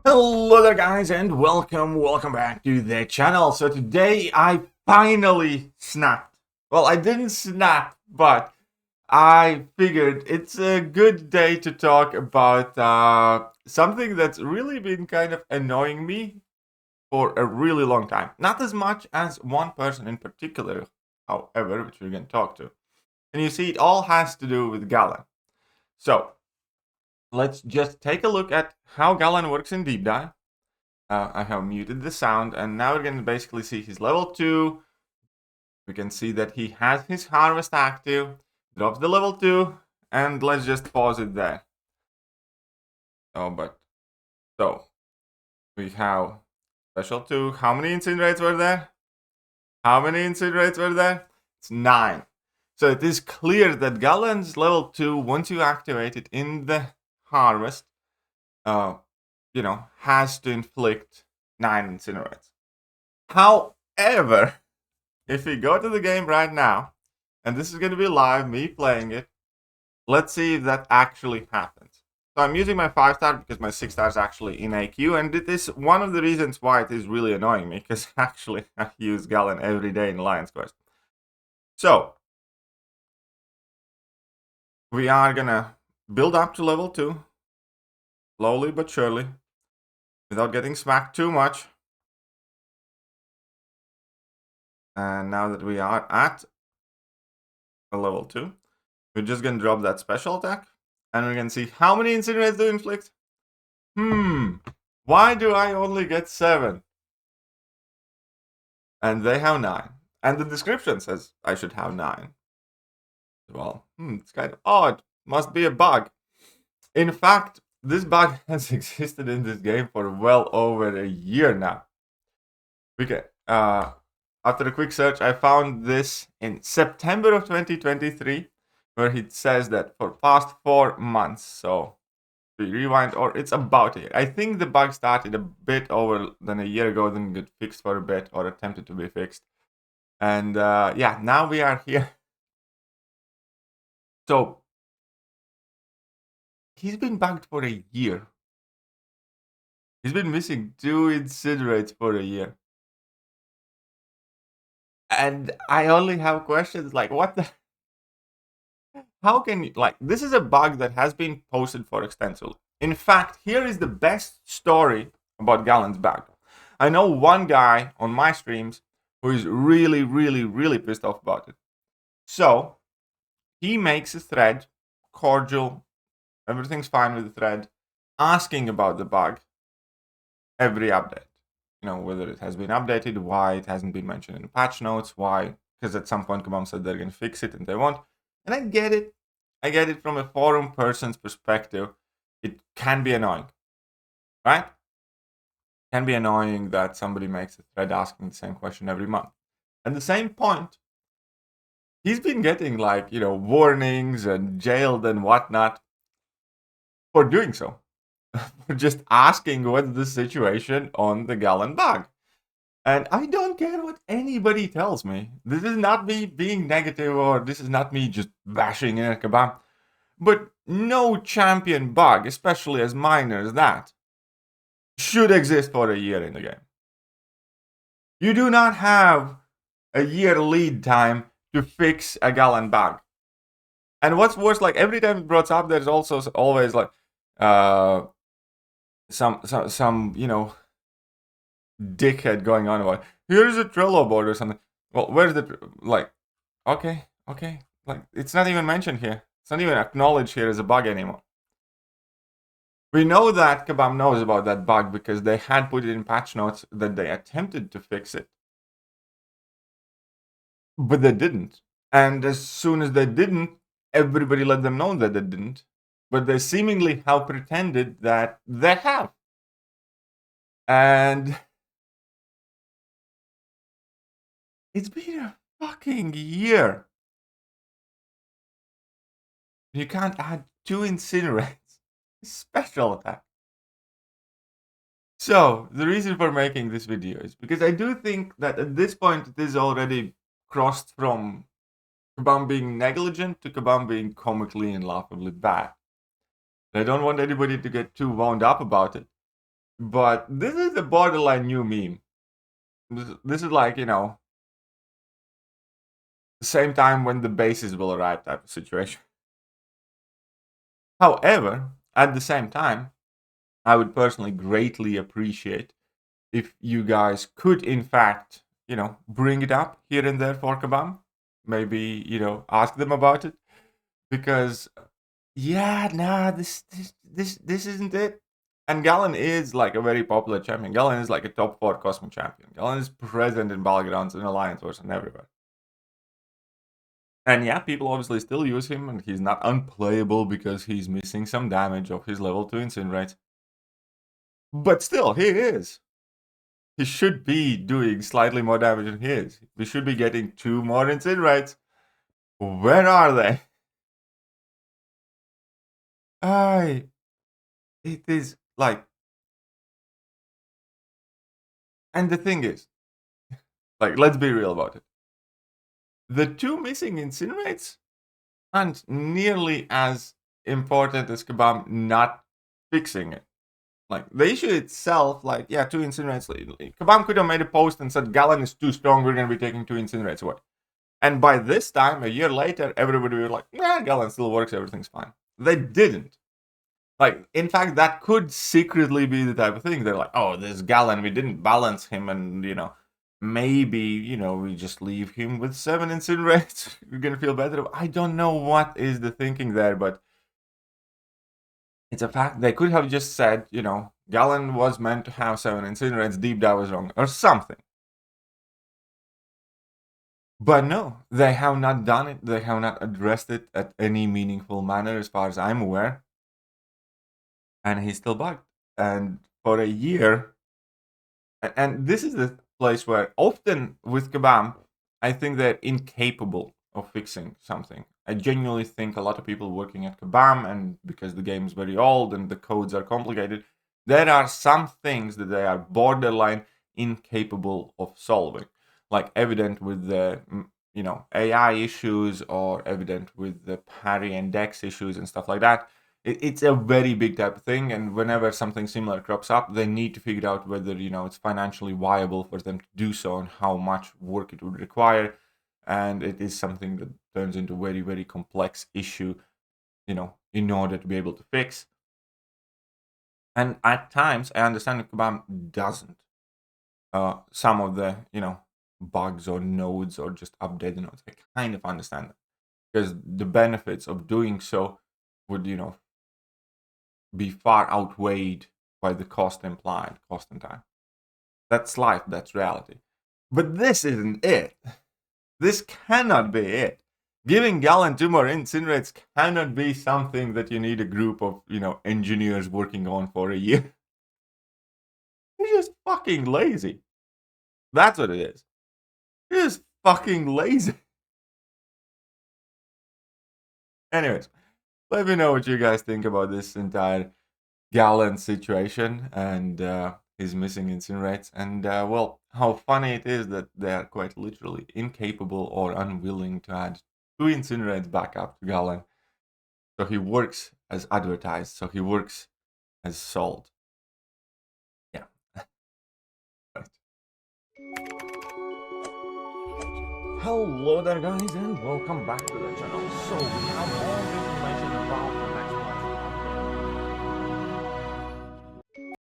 Hello there guys and welcome back to the channel. So today I finally snapped. Well, I didn't snap, but I figured it's a good day to talk about something that's really been kind of annoying me for a really long time. Not as much as one person in particular, however, which we're going to talk to. And you see, it all has to do with Galan. So let's just take a look at how Galan works in Deep Dive. I have muted the sound, and now we're going to basically see his level 2. We can see that he has his harvest active, drops the level 2, and let's just pause it there. So we have special 2. How many incinerates were there? It's 9. So it is clear that Galan's level 2, once you activate it in the harvest, has to inflict 9 incinerates. However, if we go to the game right now, and this is going to be live, me playing it, let's see if that actually happens. So I'm using my 5-star because my 6-star is actually in AQ, and it is one of the reasons why it is really annoying me, because actually I use Galan every day in Lion's Quest. So we are going to build up to level 2, slowly but surely, without getting smacked too much. And now that we are at a level 2, we're just going to drop that special attack. And we're going to see how many incinerates do inflict. Why do I only get 7? And they have 9. And the description says I should have 9. Well, it's kind of odd. Must be a bug. In fact, this bug has existed in this game for well over a year now. After a quick search, I found this in September of 2023, where it says that for past 4 months. So we rewind, or it's about a year. I think the bug started a bit over than a year ago, then got fixed for a bit, or attempted to be fixed. And yeah, now we are here. So he's been bugged for a year. He's been missing 2 incinerates for a year. And I only have questions like, what the... How can you, this is a bug that has been posted for extensively. In fact, here is the best story about Galan's bug. I know one guy on my streams who is really, really, really pissed off about it. So he makes a thread, cordial, everything's fine with the thread, asking about the bug every update. Whether it has been updated, why it hasn't been mentioned in the patch notes, why, because at some point Kabam said they're going to fix it and they won't. And I get it. I get it from a forum person's perspective. It can be annoying, right? It can be annoying that somebody makes a thread asking the same question every month. At the same point, he's been getting warnings and jailed and whatnot for doing so. For just asking what's the situation on the Galan bug. And I don't care what anybody tells me. This is not me being negative, or this is not me just bashing in a Kabam. But no champion bug, especially as minor as that, should exist for a year in the game. You do not have a year lead time to fix a Galan bug. And what's worse, every time it brought up, there's also always some dickhead going on about, here's a Trello board or something. Well, where's the, okay, it's not even mentioned here. It's not even acknowledged here as a bug anymore. We know that Kabam knows about that bug because they had put it in patch notes that they attempted to fix it. But they didn't. And as soon as they didn't, everybody let them know that they didn't. But they seemingly have pretended that they have. And it's been a fucking year. You can't add 2 incinerates. Special attack. So, the reason for making this video is because I do think that at this point it is already crossed from Kabam being negligent to Kabam being comically and laughably bad. I don't want anybody to get too wound up about it. But this is a borderline new meme. This is like, the same time when the bases will arrive type of situation. However, at the same time, I would personally greatly appreciate if you guys could, in fact, bring it up here and there for Kabam. Maybe, ask them about it. Because, yeah, nah, this isn't it. And Galan is like a very popular champion. Galan is like a top 4 Cosmic champion. Galan is present in Battlegrounds and Alliance Wars and everywhere. And yeah, people obviously still use him, and he's not unplayable because he's missing some damage of his level 2 Incinerate. But still, he is. He should be doing slightly more damage than he is. We should be getting 2 more Incinerates. Where are they? It is like... And the thing is, like, let's be real about it. The 2 missing Incinerates aren't nearly as important as Kabam not fixing it. Like, the issue itself, like, yeah, 2 Incinerates. Kabam could have made a post and said, Galan is too strong, we're going to be taking 2 Incinerates away. And by this time, a year later, everybody was like, nah, Galan still works, everything's fine. They didn't. Like, in fact, that could secretly be the type of thing. They're like, oh, this Galan, we didn't balance him, and, maybe, we just leave him with 7 Incinerates. We're going to feel better. I don't know what is the thinking there, but it's a fact. They could have just said, Galan was meant to have 7 Incinerates, Deep Dive was wrong, or something. But no, they have not done it. They have not addressed it at any meaningful manner as far as I'm aware. And he's still bugged. And for a year, and this is the place where often with Kabam, I think they're incapable of fixing something. I genuinely think a lot of people working at Kabam, and because the game is very old and the codes are complicated, there are some things that they are borderline incapable of solving. Like evident with the AI issues, or evident with the parry and dex issues and stuff like that. It's a very big type of thing, and whenever something similar crops up, they need to figure out whether it's financially viable for them to do so and how much work it would require. And it is something that turns into a very, very complex issue, in order to be able to fix. And at times, I understand that Kabam doesn't. Some of the, bugs or nodes or just updated nodes, I kind of understand that. Because the benefits of doing so would, be far outweighed by the cost implied, cost and time. That's life, that's reality. But this isn't it. This cannot be it. Giving Galan 2 more Incinerates cannot be something that you need a group of, engineers working on for a year. You're just fucking lazy. That's what it is. You're just fucking lazy. Anyways, let me know what you guys think about this entire Galan situation and his missing Incinerates, and well, how funny it is that they are quite literally incapable or unwilling to add 2 Incinerates back up to Galan. So he works as advertised, so he works as sold. Yeah. Right. Hello there guys, and welcome back to the channel. So we have all